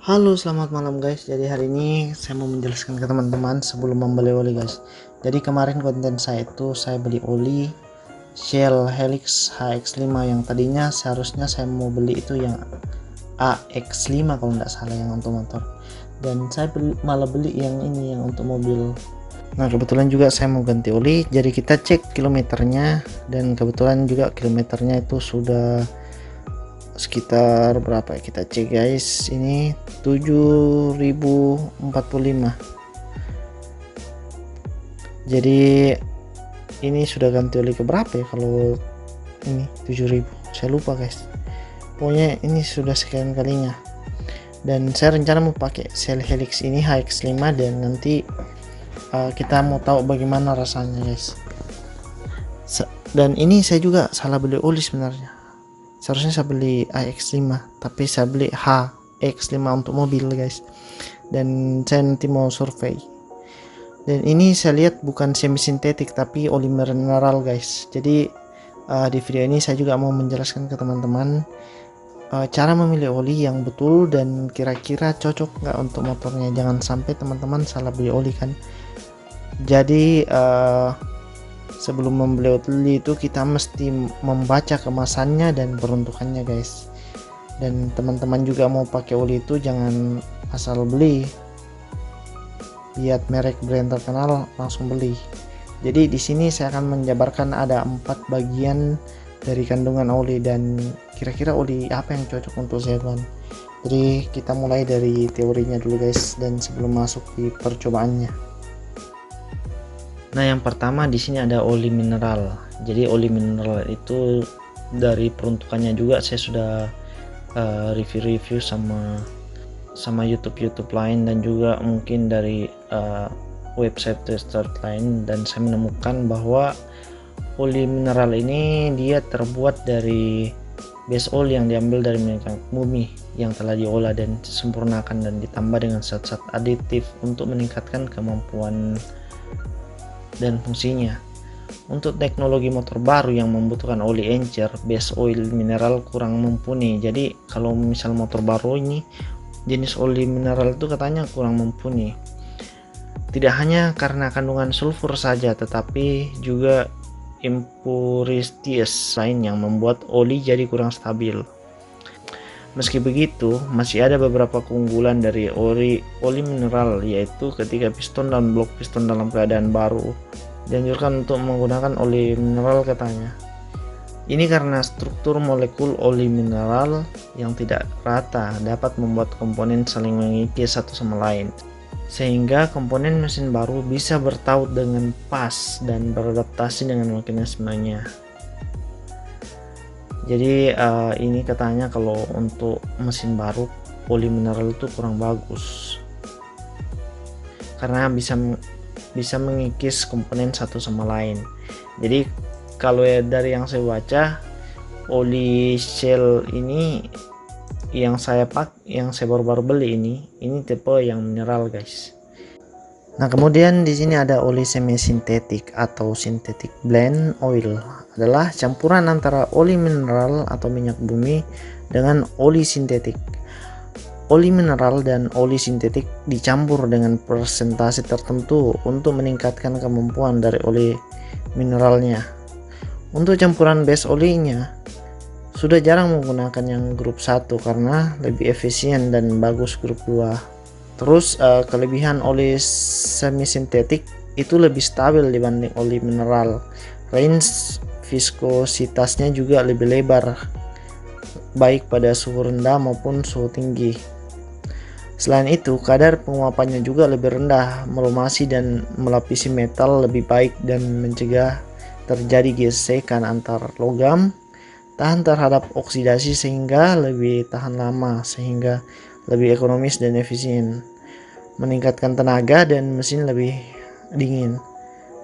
Halo, selamat malam guys. Jadi hari ini saya mau menjelaskan ke teman-teman sebelum membeli oli guys. Jadi kemarin konten saya itu saya beli oli Shell Helix HX5 yang tadinya seharusnya saya mau beli itu yang AX5 kalau nggak salah, yang untuk motor. Dan saya malah beli yang ini yang untuk mobil. Nah kebetulan juga saya mau ganti oli, jadi kita cek kilometernya, dan kebetulan juga kilometernya itu sudah sekitar berapa ya, kita cek guys, ini 7045. Jadi ini sudah ganti oli ke berapa ya, kalau ini 7000 saya lupa guys, pokoknya ini sudah sekian kalinya. Dan saya rencana mau pakai Shell Helix ini HX5, dan nanti kita mau tahu bagaimana rasanya guys. Dan ini saya juga salah beli oli sebenarnya, seharusnya saya beli AX5 tapi saya beli HX5 untuk mobil guys. Dan saya nanti mau survei, dan ini saya lihat bukan semi sintetik tapi oli mineral guys. Jadi di video ini saya juga mau menjelaskan ke teman-teman cara memilih oli yang betul dan kira-kira cocok nggak untuk motornya. Jangan sampai teman-teman salah beli oli kan. Jadi sebelum membeli oli itu kita mesti membaca kemasannya dan peruntukannya guys. Dan teman-teman juga mau pakai oli itu jangan asal beli, lihat merek brand terkenal langsung beli. Jadi di sini saya akan menjabarkan ada 4 bagian dari kandungan oli dan kira-kira oli apa yang cocok untuk saya. Jadi kita mulai dari teorinya dulu guys, dan sebelum masuk di percobaannya. Nah yang pertama di sini ada oli mineral. Jadi oli mineral itu dari peruntukannya juga saya sudah review sama YouTube lain, dan juga mungkin dari website tester lain, dan saya menemukan bahwa oli mineral ini dia terbuat dari base oil yang diambil dari minyak bumi yang telah diolah dan disempurnakan dan ditambah dengan zat-zat aditif untuk meningkatkan kemampuan dan fungsinya. Untuk teknologi motor baru yang membutuhkan oli encer, base oil mineral kurang mumpuni. Jadi kalau misal motor baru ini jenis oli mineral itu katanya kurang mumpuni. Tidak hanya karena kandungan sulfur saja, tetapi juga impurities lain yang membuat oli jadi kurang stabil. Meski begitu, masih ada beberapa keunggulan dari oli mineral, yaitu ketika piston dan blok piston dalam keadaan baru dianjurkan untuk menggunakan oli mineral katanya. Ini karena struktur molekul oli mineral yang tidak rata dapat membuat komponen saling mengikis satu sama lain, sehingga komponen mesin baru bisa bertaut dengan pas dan beradaptasi dengan mekanismenya. Jadi ini katanya kalau untuk mesin baru oli mineral itu kurang bagus karena bisa mengikis komponen satu sama lain. Jadi kalau dari yang saya baca, oli Shell ini yang saya baru-baru beli ini tipe yang mineral guys. Nah kemudian di sini ada oli semi sintetik atau synthetic blend oil, adalah campuran antara oli mineral atau minyak bumi dengan oli sintetik. Oli mineral dan oli sintetik dicampur dengan persentase tertentu untuk meningkatkan kemampuan dari oli mineralnya. Untuk campuran base olinya sudah jarang menggunakan yang grup 1 karena lebih efisien dan bagus grup 2. Terus kelebihan oli semi sintetik itu lebih stabil dibanding oli mineral. Range viskositasnya juga lebih lebar, baik pada suhu rendah maupun suhu tinggi. Selain itu, kadar penguapannya juga lebih rendah, melumasi dan melapisi metal lebih baik dan mencegah terjadi gesekan antar logam, tahan terhadap oksidasi sehingga lebih tahan lama, sehingga lebih ekonomis dan efisien, meningkatkan tenaga dan mesin lebih dingin,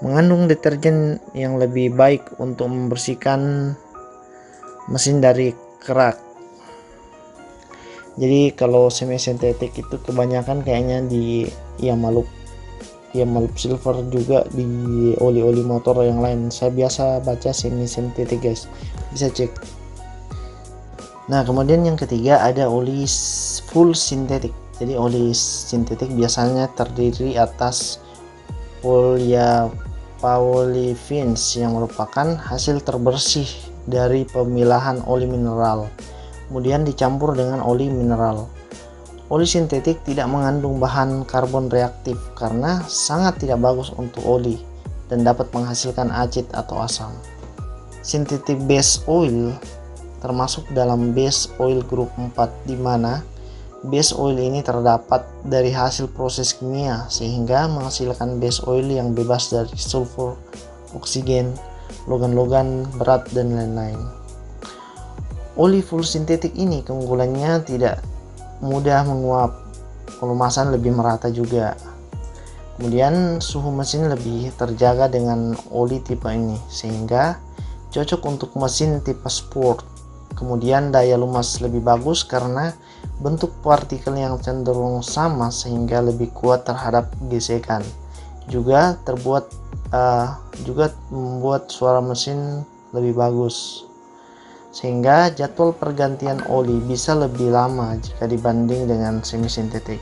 mengandung deterjen yang lebih baik untuk membersihkan mesin dari kerak. Jadi kalau semi sintetik itu kebanyakan kayaknya di Yamaluk Silver, juga di oli-oli motor yang lain. Saya biasa baca semi sintetik guys, bisa cek. Nah kemudian yang ketiga ada oli full sintetik. Jadi oli sintetik biasanya terdiri atas polyolefins yang merupakan hasil terbersih dari pemilahan oli mineral, kemudian dicampur dengan oli mineral. Oli sintetik tidak mengandung bahan karbon reaktif karena sangat tidak bagus untuk oli dan dapat menghasilkan acid atau asam. Synthetic base oil termasuk dalam base oil grup 4, di mana base oil ini terdapat dari hasil proses kimia sehingga menghasilkan base oil yang bebas dari sulfur, oksigen, logam-logam berat, dan lain-lain. Oli full sintetik ini keunggulannya tidak mudah menguap, pelumasan lebih merata juga. Kemudian suhu mesin lebih terjaga dengan oli tipe ini sehingga cocok untuk mesin tipe sport. Kemudian daya lumas lebih bagus karena bentuk partikel yang cenderung sama sehingga lebih kuat terhadap gesekan. Juga membuat suara mesin lebih bagus, sehingga jadwal pergantian oli bisa lebih lama jika dibanding dengan semi sintetik.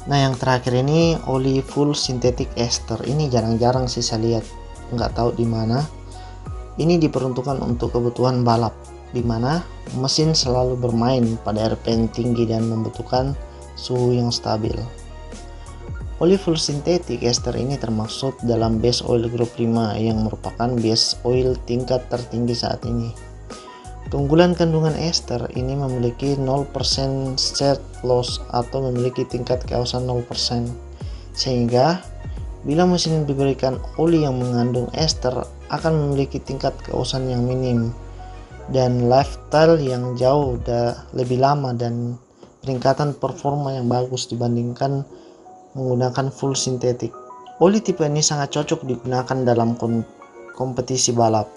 Nah, yang terakhir ini oli full sintetik ester. Ini jarang-jarang sih saya lihat, nggak tahu di mana. Ini diperuntukkan untuk kebutuhan balap, di mana mesin selalu bermain pada RPM tinggi dan membutuhkan suhu yang stabil. Oli full sintetik ester ini termasuk dalam base oil group 5 yang merupakan base oil tingkat tertinggi saat ini. Keunggulan kandungan ester ini memiliki 0% shed loss atau memiliki tingkat keausan 0%, sehingga bila mesin diberikan oli yang mengandung ester akan memiliki tingkat keausan yang minim dan lifestyle yang jauh lebih lama dan peningkatan performa yang bagus dibandingkan menggunakan full sintetik. Oli tipe ini sangat cocok digunakan dalam kompetisi balap.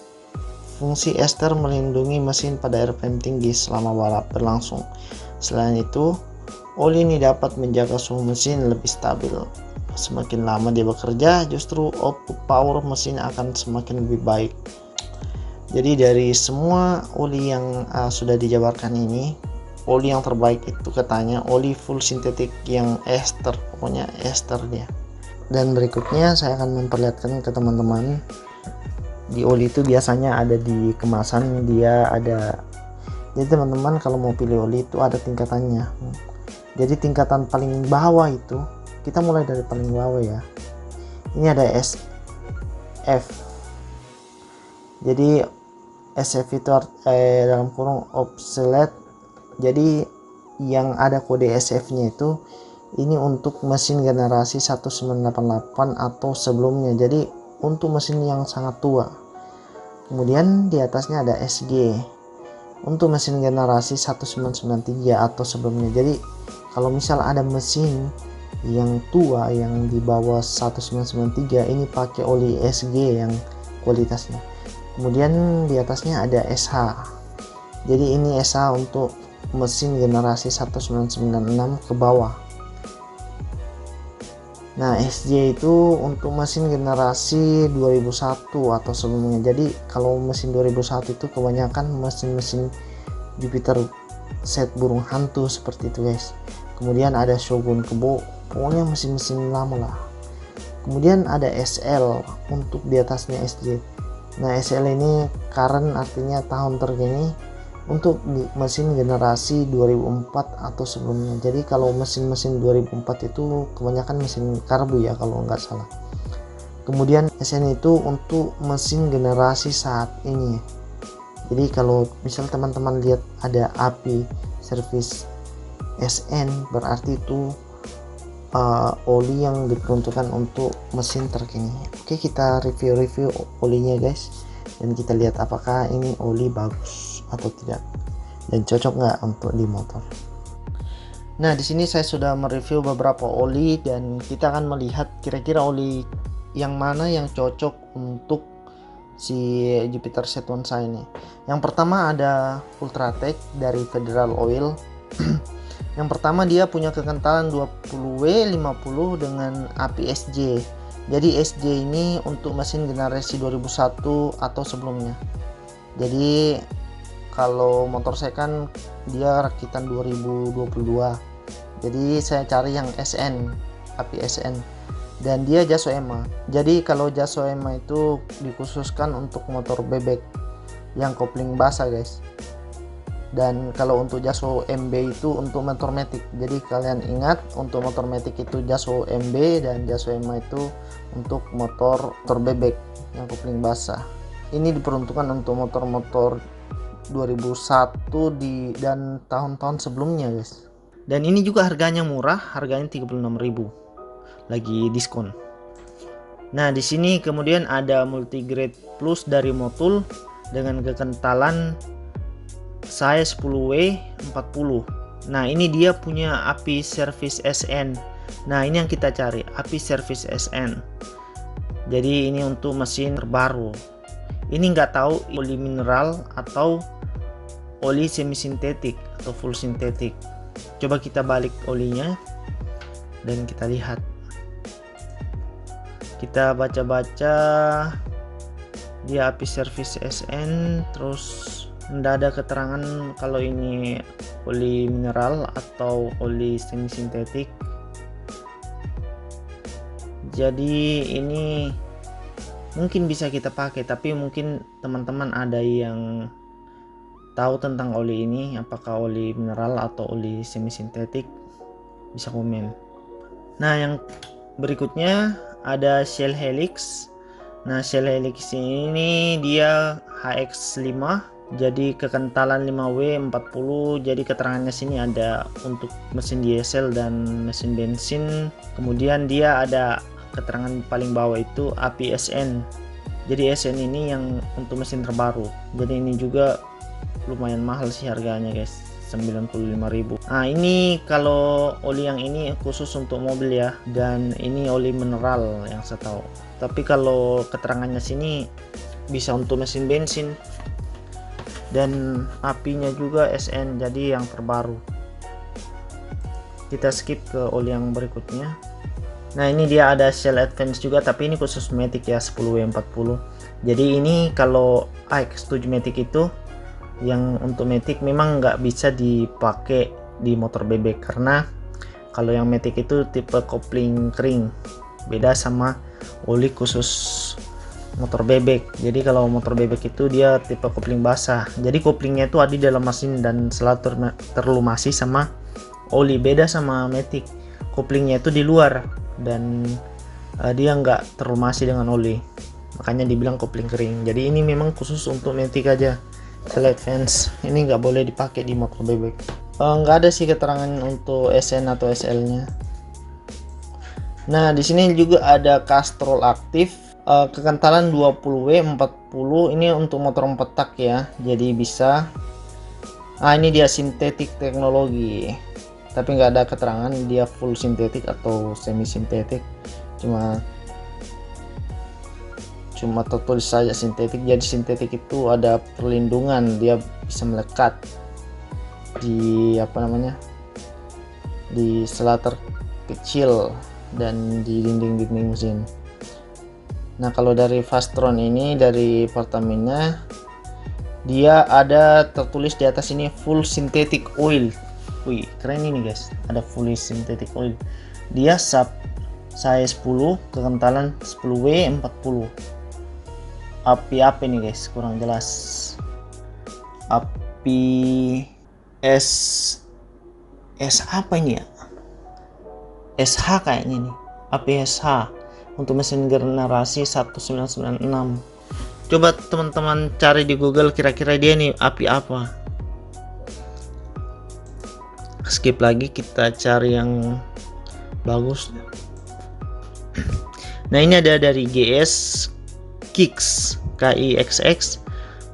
Fungsi ester melindungi mesin pada RPM tinggi selama balap berlangsung. Selain itu, oli ini dapat menjaga suhu mesin lebih stabil. Semakin lama dia bekerja, justru output power mesin akan semakin lebih baik. Jadi dari semua oli yang sudah dijabarkan ini, oli yang terbaik itu katanya oli full sintetik yang ester, pokoknya ester dia. Dan berikutnya saya akan memperlihatkan ke teman-teman, di oli itu biasanya ada di kemasan, dia ada. Jadi teman-teman kalau mau pilih oli itu ada tingkatannya. Jadi tingkatan paling bawah itu, kita mulai dari paling bawah ya. Ini ada SF. Jadi SF itu dalam kurung obsolete. Jadi yang ada kode SF-nya itu ini untuk mesin generasi 1988 atau sebelumnya. Jadi untuk mesin yang sangat tua. Kemudian di atasnya ada SG untuk mesin generasi 1993 atau sebelumnya. Jadi kalau misal ada mesin yang tua yang di bawah 1993 ini pakai oli SG yang kualitasnya. Kemudian di atasnya ada SH. Jadi ini SH untuk mesin generasi 1996 ke bawah. Nah, SJ itu untuk mesin generasi 2001 atau sebelumnya. Jadi kalau mesin 2001 itu kebanyakan mesin-mesin Jupiter set burung hantu seperti itu guys. Kemudian ada Shogun Kebo, pokoknya mesin-mesin lama lah. Kemudian ada SL untuk di atasnya SJ. Nah, SL ini current artinya tahun terkini untuk mesin generasi 2004 atau sebelumnya. Jadi kalau mesin-mesin 2004 itu kebanyakan mesin karbu ya kalau nggak salah. Kemudian SN itu untuk mesin generasi saat ini. Jadi kalau misal teman-teman lihat ada API service SN, berarti itu oli yang diperuntukkan untuk mesin terkini. Oke, kita review olinya guys, dan kita lihat apakah ini oli bagus atau tidak dan cocok nggak untuk di motor. Nah, di sini saya sudah mereview beberapa oli dan kita akan melihat kira-kira oli yang mana yang cocok untuk si Jupiter Sequenza ini. Yang pertama ada Ultratech dari Federal Oil. Yang pertama dia punya kekentalan 20W50 dengan API SJ. Jadi SJ ini untuk mesin generasi 2001 atau sebelumnya. Jadi kalau motor saya kan dia rakitan 2022. Jadi saya cari yang SN, API SN, dan dia Jaso EMA. Jadi kalau Jaso EMA itu dikhususkan untuk motor bebek yang kopling basah guys. Dan kalau untuk Jaso MB itu untuk motor matic. Jadi kalian ingat, untuk motor matic itu Jaso MB dan Jaso EMA itu untuk motor bebek yang kopling basah. Ini diperuntukkan untuk motor-motor 2001 dan tahun-tahun sebelumnya guys. Dan ini juga harganya murah, harganya 36.000, lagi diskon. Nah di sini kemudian ada multigrade plus dari Motul dengan kekentalan saya 10W 40. Nah ini dia punya API Service SN. Nah ini yang kita cari, API Service SN. Jadi ini untuk mesin terbaru. Ini nggak tahu oli mineral atau oli semi sintetik atau full sintetik. Coba kita balik olinya dan kita lihat. Kita baca-baca dia API Service SN, terus tidak ada keterangan kalau ini oli mineral atau oli semi sintetik. Jadi ini mungkin bisa kita pakai, tapi mungkin teman-teman ada yang tahu tentang oli ini, apakah oli mineral atau oli semi sintetik, bisa komen. Nah yang berikutnya ada shell helix. Nah shell helix ini dia HX5, jadi kekentalan 5W 40. Jadi keterangannya sini ada untuk mesin diesel dan mesin bensin. Kemudian dia ada keterangan paling bawah itu API SN. Jadi SN ini yang untuk mesin terbaru. Jadi ini juga lumayan mahal sih harganya guys, 95.000. Nah ini kalau oli yang ini khusus untuk mobil ya, dan ini oli mineral yang saya tahu. Tapi kalau keterangannya sini bisa untuk mesin bensin, dan apinya juga SN, jadi yang terbaru. Kita skip ke oli yang berikutnya. Nah ini dia ada shell advance juga, tapi ini khusus matic ya, 10W40. Jadi ini kalau AX7 matic itu yang untuk matic memang nggak bisa dipakai di motor bebek, karena kalau yang matic itu tipe kopling kering, beda sama oli khusus motor bebek. Jadi kalau motor bebek itu dia tipe kopling basah, jadi koplingnya itu ada di dalam mesin dan selalu terlumasi sama oli. Beda sama matic, koplingnya itu di luar dan dia nggak terlumasi dengan oli, makanya dibilang kopling kering. Jadi ini memang khusus untuk matic aja. Slide fence ini nggak boleh dipakai di motor bebek. Nggak ada sih keterangan untuk SN atau SL nya. Nah di sini juga ada Castrol aktif, kekentalan 20W 40. Ini untuk motor 4 tak ya, jadi bisa. Ini dia sintetik teknologi, tapi nggak ada keterangan dia full sintetik atau semi sintetik, cuma tertulis saja sintetik. Jadi sintetik itu ada perlindungan, dia bisa melekat di di sela terkecil dan di dinding-dinding mesin. Nah kalau dari Fastron ini dari Pertamina, dia ada tertulis di atas ini full synthetic oil. Wih keren ini guys, ada full synthetic oil. Dia sub saya 10, kekentalan 10W 40. Api apa ini guys, kurang jelas. Api S apa ini ya, SH kayaknya nih, api SH untuk mesin generasi 1996. Coba teman-teman cari di Google kira-kira dia nih api apa. Skip lagi, kita cari yang bagus. Nah ini ada dari GS Kicks KIXX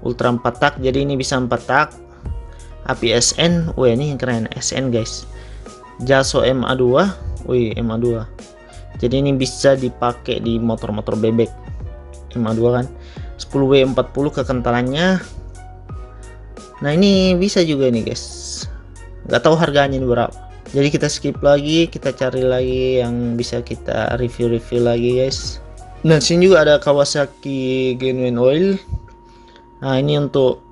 Ultra 4 tak, jadi ini bisa 4 tak. API SN, wih ini yang keren, SN guys. Jaso MA2, wih MA2. Jadi ini bisa dipakai di motor-motor bebek. MA2 kan 10W40 kekentalannya. Nah ini bisa juga nih guys, nggak tahu harganya ini berapa. Jadi kita skip lagi, kita cari lagi yang bisa kita review lagi guys. Nah sini juga ada Kawasaki Genuine Oil. Nah ini untuk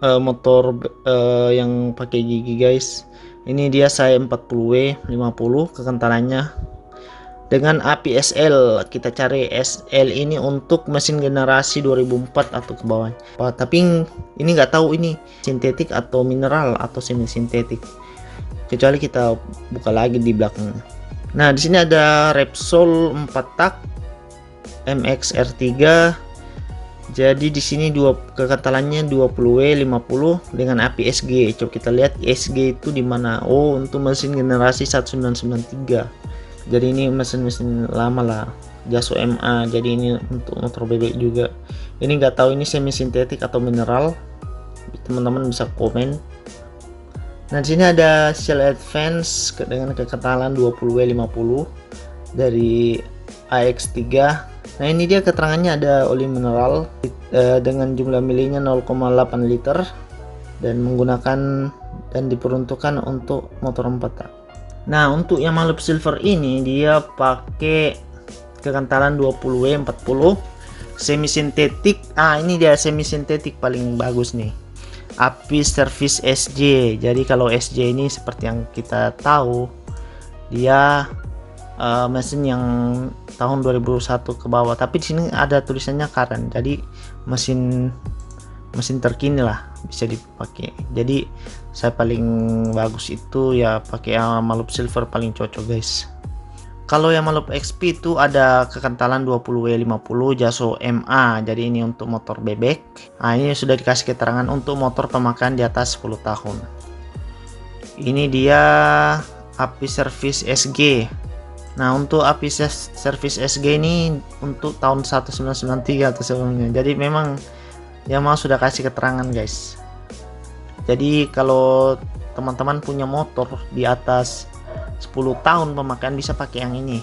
motor yang pakai gigi guys. Ini dia saya 40W 50 kekentalannya dengan API SL. Kita cari SL ini untuk mesin generasi 2004 atau ke bawah. Tapi ini nggak tahu ini sintetik atau mineral atau semi sintetik, kecuali kita buka lagi di belakang. Nah, di sini ada Repsol 4 tak MXR3. Jadi di sini kekentalannya 20W 50 dengan API SG. Coba kita lihat SG itu di mana. Oh, untuk mesin generasi 1993. Jadi ini mesin-mesin lama lah, Jaso MA. Jadi ini untuk motor bebek juga. Ini nggak tahu ini semi sintetik atau mineral. Teman-teman bisa komen. Nah, di sini ada Shell Advance dengan kekentalan 20W 50 dari AX3. Nah, ini dia keterangannya, ada oli mineral dengan jumlah milinya 0,8 liter dan menggunakan dan diperuntukkan untuk motor 4 tak. Nah, untuk Yamaha Silver ini dia pakai kekentalan 20W 40 semi sintetik. Ini dia semi sintetik paling bagus nih, API Service SJ. Jadi kalau SJ ini seperti yang kita tahu, dia mesin yang tahun 2001 ke bawah, tapi di sini ada tulisannya current, jadi mesin terkini lah, bisa dipakai. Jadi saya paling bagus itu ya pakai Yamaha Silver, paling cocok guys. Kalau Yamaha XP itu ada kekentalan 20W 50 Jaso MA. Jadi ini untuk motor bebek. Nah, ini sudah dikasih keterangan untuk motor pemakaian di atas 10 tahun. Ini dia API Service SG. Nah, untuk API Service SG ini untuk tahun 1993 atau sebelumnya. Jadi memang Yamaha sudah kasih keterangan guys. Jadi kalau teman-teman punya motor di atas 10 tahun pemakaian bisa pakai yang ini.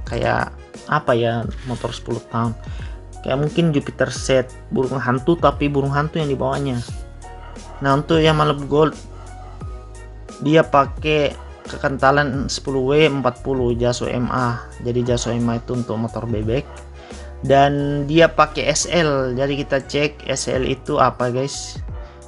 Kayak apa ya, motor 10 tahun, kayak mungkin Jupiter Set burung hantu, tapi burung hantu yang dibawanya. Nah, untuk Yamaha Gold dia pakai kekentalan 10W 40 Jaso MA. Jadi Jaso MA itu untuk motor bebek dan dia pakai SL. Jadi kita cek SL itu apa guys.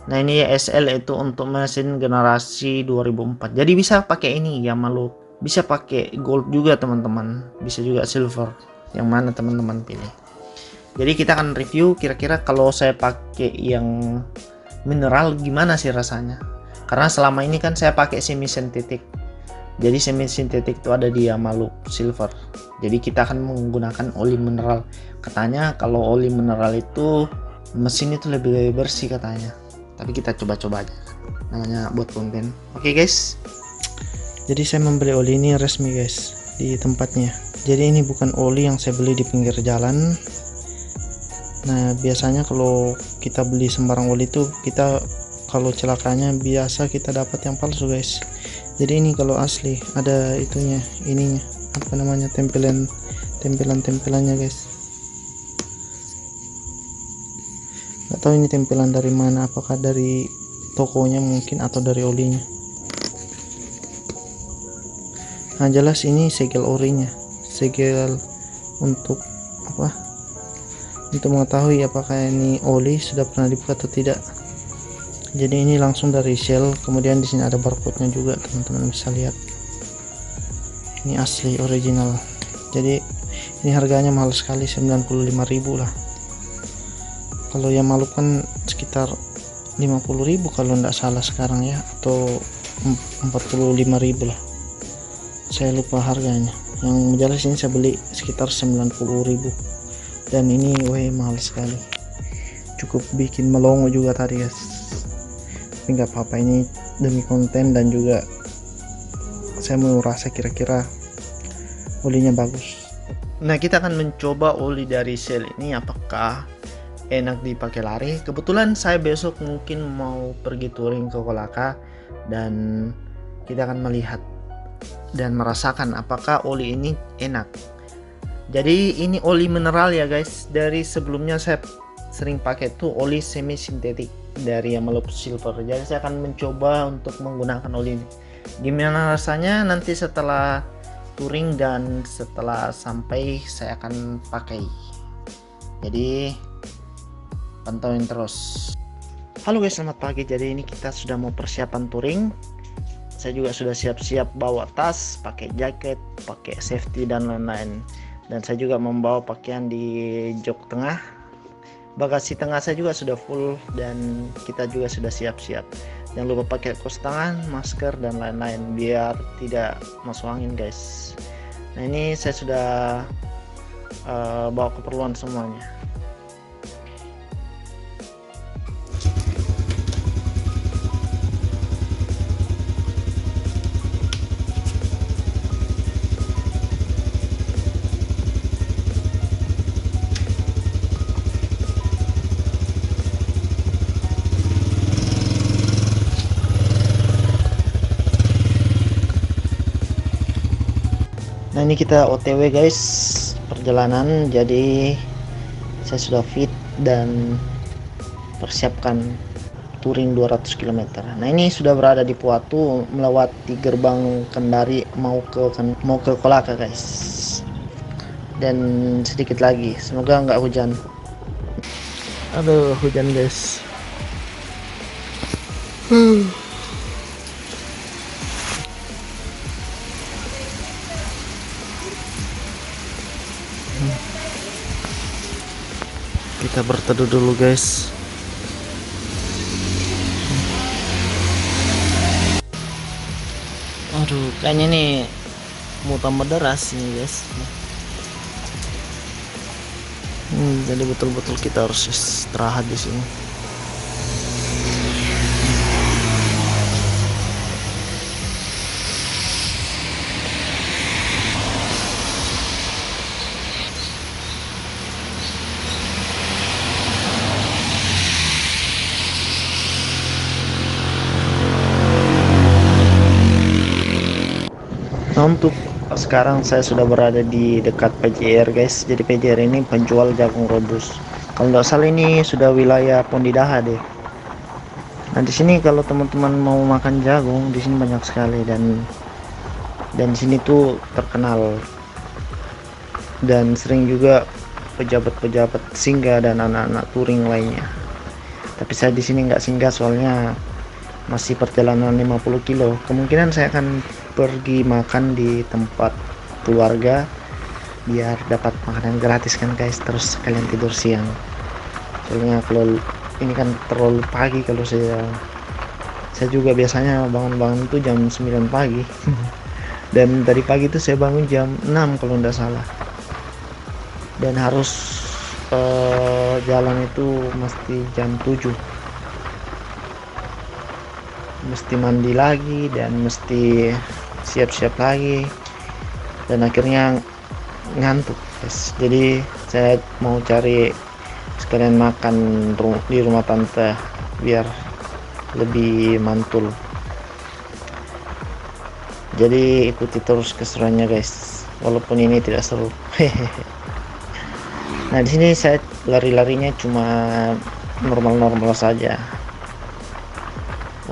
Nah, ini ya SL itu untuk mesin generasi 2004. Jadi bisa pakai ini Yamaha, bisa pakai gold juga teman-teman, bisa juga silver, yang mana teman-teman pilih. Jadi kita akan review kira-kira kalau saya pakai yang mineral gimana sih rasanya, karena selama ini kan saya pakai semi sintetik. Jadi semi sintetik itu ada di Yamaha Silver. Jadi kita akan menggunakan oli mineral. Katanya kalau oli mineral itu mesin itu lebih bersih katanya. Tapi kita coba-coba aja, namanya buat konten. Oke guys, jadi saya membeli oli ini resmi guys di tempatnya. Jadi ini bukan oli yang saya beli di pinggir jalan. Nah, biasanya kalau kita beli sembarang oli itu kita kalau celakanya biasa kita dapat yang palsu guys. Jadi ini kalau asli ada itunya, ininya apa namanya, tempelannya guys. Nggak tahu ini tempelan dari mana, apakah dari tokonya mungkin atau dari olinya. Nah, jelas ini segel orinya, segel untuk apa, untuk mengetahui apakah ini oli sudah pernah dibuka atau tidak. Jadi ini langsung dari Shell. Kemudian di sini ada barcode-nya juga, teman-teman bisa lihat. Ini asli original. Jadi ini harganya mahal sekali, 95.000 lah. Kalau yang malu kan sekitar 50.000 kalau tidak salah sekarang ya, atau 45.000 lah. Saya lupa harganya. Yang jelas ini saya beli sekitar 90.000. Dan ini mahal sekali. Cukup bikin melongo juga tadi guys. Tapi nggak apa-apa, ini demi konten dan juga saya mau rasa kira-kira olinya bagus. Nah, kita akan mencoba oli dari Shell ini apakah enak dipakai lari. Kebetulan saya besok mungkin mau pergi touring ke Kolaka dan kita akan melihat dan merasakan apakah oli ini enak. Jadi ini oli mineral ya guys. Dari sebelumnya saya sering pakai tuh oli semi sintetik dari Yamaha Silver. Jadi saya akan mencoba untuk menggunakan oli ini. Gimana rasanya nanti setelah touring dan setelah sampai saya akan pakai. Jadi pantauin terus. Halo guys, selamat pagi. Jadi ini kita sudah mau persiapan touring. saya juga sudah siap-siap bawa tas, pakai jaket, pakai safety dan lain-lain. Dan saya juga membawa pakaian di jok tengah. Bagasi tengah saya juga sudah full dan kita juga sudah siap-siap. Jangan lupa pakai kaos tangan, masker dan lain-lain biar tidak masuk angin guys. Nah ini saya sudah bawa keperluan semuanya. Nah ini kita OTW guys, perjalanan, jadi saya sudah fit dan persiapkan touring 200 km. Nah ini sudah berada di Puatu, melewati gerbang Kendari mau ke Kolaka guys. Dan sedikit lagi, semoga nggak hujan. Aduh hujan guys. Kita berteduh dulu guys. Aduh kayaknya nih mau tambah deras ini guys. Jadi betul-betul kita harus istirahat di sini. Nah, untuk sekarang saya sudah berada di dekat PJR guys. Jadi PJR ini penjual jagung rebus. Kalau nggak salah ini sudah wilayah Pondidaha deh. Nah di sini kalau teman-teman mau makan jagung, di sini banyak sekali dan di sini tuh terkenal dan sering juga pejabat-pejabat singgah dan anak-anak touring lainnya. Tapi saya di sini nggak singgah soalnya masih perjalanan 50 kilo. Kemungkinan saya akan pergi makan di tempat keluarga biar dapat makanan gratis kan guys, terus kalian tidur siang. Soalnya kalau ini kan terlalu pagi kalau saya juga biasanya bangun-bangun tuh jam 9 pagi. Dan tadi pagi itu saya bangun jam 6 kalau tidak salah. Dan harus jalan itu mesti jam 7. Mesti mandi lagi dan mesti siap-siap lagi dan akhirnya ngantuk guys. Jadi saya mau cari sekalian makan di rumah tante biar lebih mantul. Jadi ikuti terus keseruannya guys, walaupun ini tidak seru. Nah di sini saya lari-larinya cuma normal-normal saja.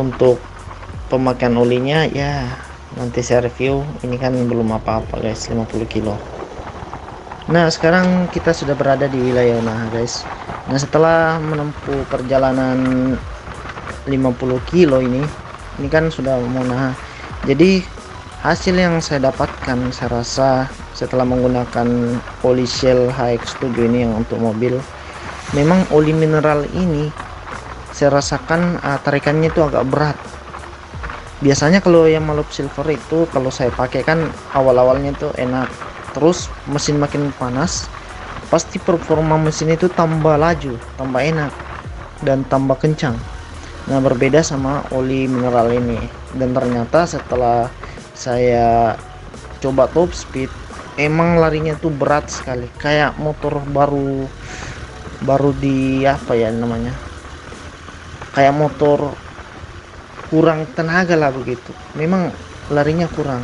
Untuk pemakaian olinya ya nanti saya review, ini kan belum apa-apa guys, 50 kilo. Nah sekarang kita sudah berada di wilayah Onaha guys. Nah setelah menempuh perjalanan 50 kilo ini kan sudah mau Onaha. Jadi hasil yang saya dapatkan, saya rasa setelah menggunakan oli Shell HX7 ini yang untuk mobil, memang oli mineral ini saya rasakan tarikannya itu agak berat. Biasanya kalau yang Malop Silver itu kalau saya pakai kan awal-awalnya itu enak, terus mesin makin panas pasti performa mesin itu tambah laju, tambah enak dan tambah kencang. Nah berbeda sama oli mineral ini. Dan ternyata setelah saya coba top speed, emang larinya tuh berat sekali, kayak motor baru di apa ya namanya, kayak motor kurang tenaga lah begitu, memang larinya kurang.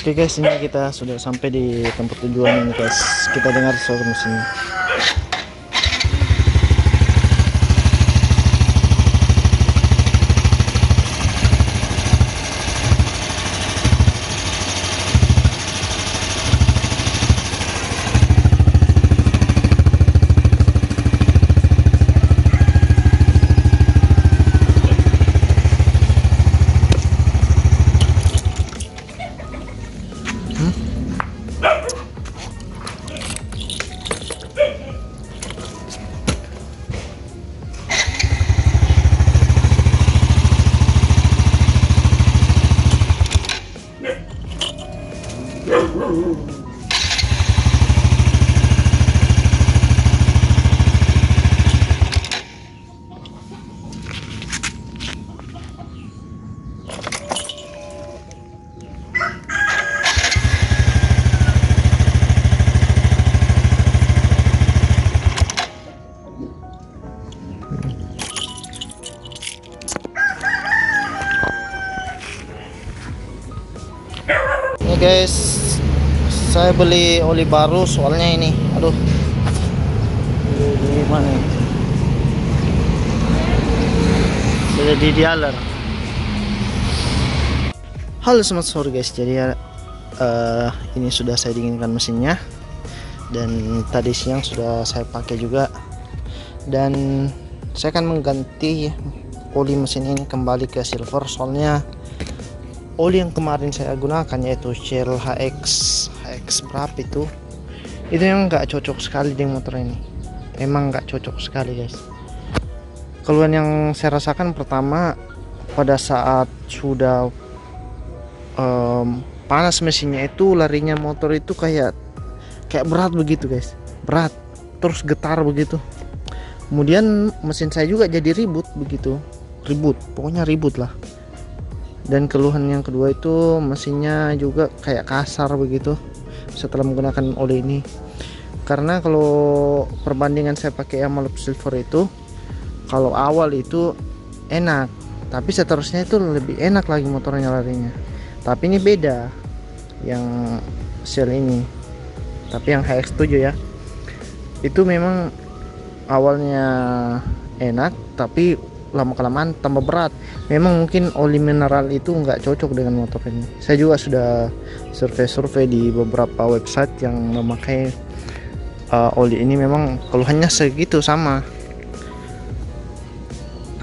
Oke guys, ini kita sudah sampai di tempat tujuan ini guys. Kita dengar suara mesinnya. Ini guys, saya beli oli baru soalnya ini, aduh, di mana? Sudah di dialer. Halo selamat sore guys, jadi ini sudah saya dinginkan mesinnya dan tadi siang sudah saya pakai juga, dan saya akan mengganti oli mesin ini kembali ke silver soalnya oli yang kemarin saya gunakan yaitu Shell HX berapa itu yang nggak cocok sekali dengan motor ini. Emang nggak cocok sekali guys. Keluhan yang saya rasakan pertama pada saat sudah panas mesinnya itu larinya motor itu kayak berat begitu guys, berat terus getar begitu. Kemudian mesin saya juga jadi ribut pokoknya ribut lah. Dan keluhan yang kedua itu mesinnya juga kayak kasar begitu setelah menggunakan oli ini. Karena kalau perbandingan saya pakai Amalop Silver itu, kalau awal itu enak, tapi seterusnya itu lebih enak lagi motornya larinya. Tapi ini beda yang Shell ini, tapi yang HX7 ya, itu memang awalnya enak tapi lama-kelamaan tambah berat. Memang mungkin oli mineral itu nggak cocok dengan motor ini. Saya juga sudah survei di beberapa website yang memakai oli ini, memang keluhannya segitu sama.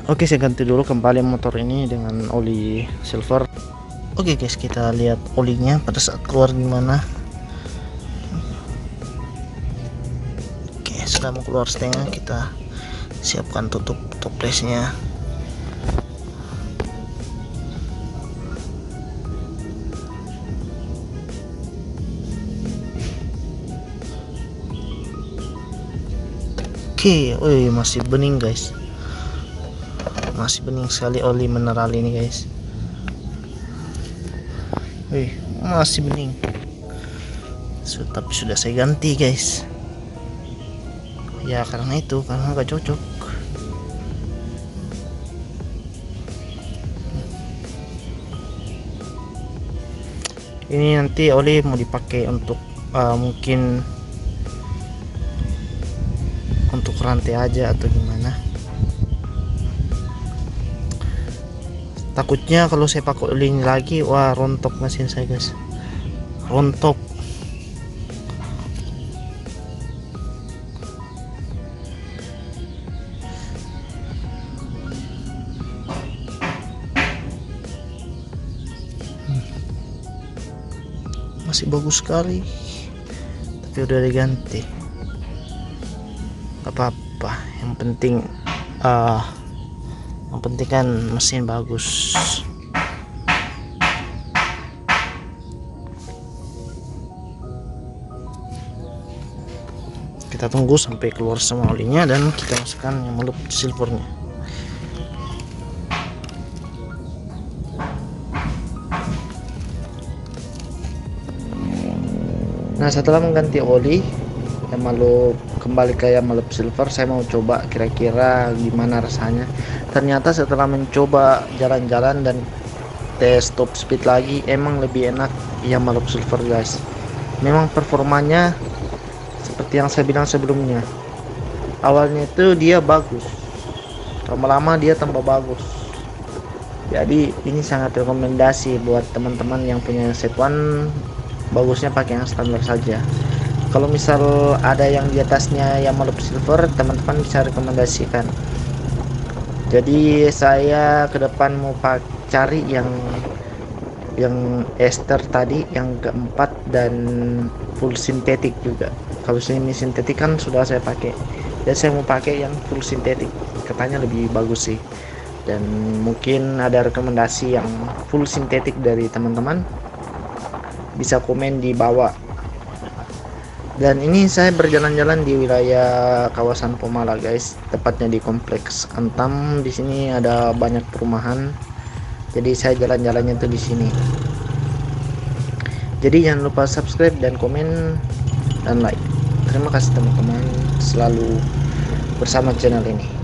Oke, saya ganti dulu kembali motor ini dengan oli silver. Oke guys, kita lihat olinya pada saat keluar gimana. Oke, sudah mau keluar setengah, kita siapkan tutup toplesnya. Oke, masih bening guys, masih bening sekali oli mineral ini guys. Masih bening. Tapi sudah saya ganti guys. Ya karena nggak cocok. Ini nanti oli mau dipakai untuk mungkin untuk rantai aja atau gimana. Takutnya kalau saya pakai oli ini lagi, wah rontok mesin saya guys, rontok. Masih bagus sekali, tapi udah diganti. Gak apa-apa, yang penting kan mesin bagus. Kita tunggu sampai keluar semua olinya dan kita masukkan yang Amalop silvernya. Nah, setelah mengganti oli Amalop kembali ke Amalop Silver, saya mau coba kira-kira gimana rasanya. Ternyata setelah mencoba jalan-jalan dan tes top speed lagi, emang lebih enak Yamaha Silver guys. Memang performanya seperti yang saya bilang sebelumnya, awalnya itu dia bagus, lama-lama dia tambah bagus. Jadi ini sangat rekomendasi buat teman-teman yang punya set one, bagusnya pakai yang standar saja. Kalau misal ada yang di atasnya Yamaha Silver, teman-teman bisa rekomendasikan. Jadi saya ke depan mau cari yang ester tadi, yang keempat, dan full sintetik juga. Kalau ini sintetik kan sudah saya pakai, dan saya mau pakai yang full sintetik, katanya lebih bagus sih. Dan mungkin ada rekomendasi yang full sintetik dari teman-teman, bisa komen di bawah. Dan ini saya berjalan-jalan di wilayah kawasan Pomala guys, tepatnya di kompleks Antam. Di sini ada banyak perumahan, jadi saya jalan-jalannya tuh di sini. Jadi jangan lupa subscribe dan komen dan like. Terima kasih teman-teman selalu bersama channel ini.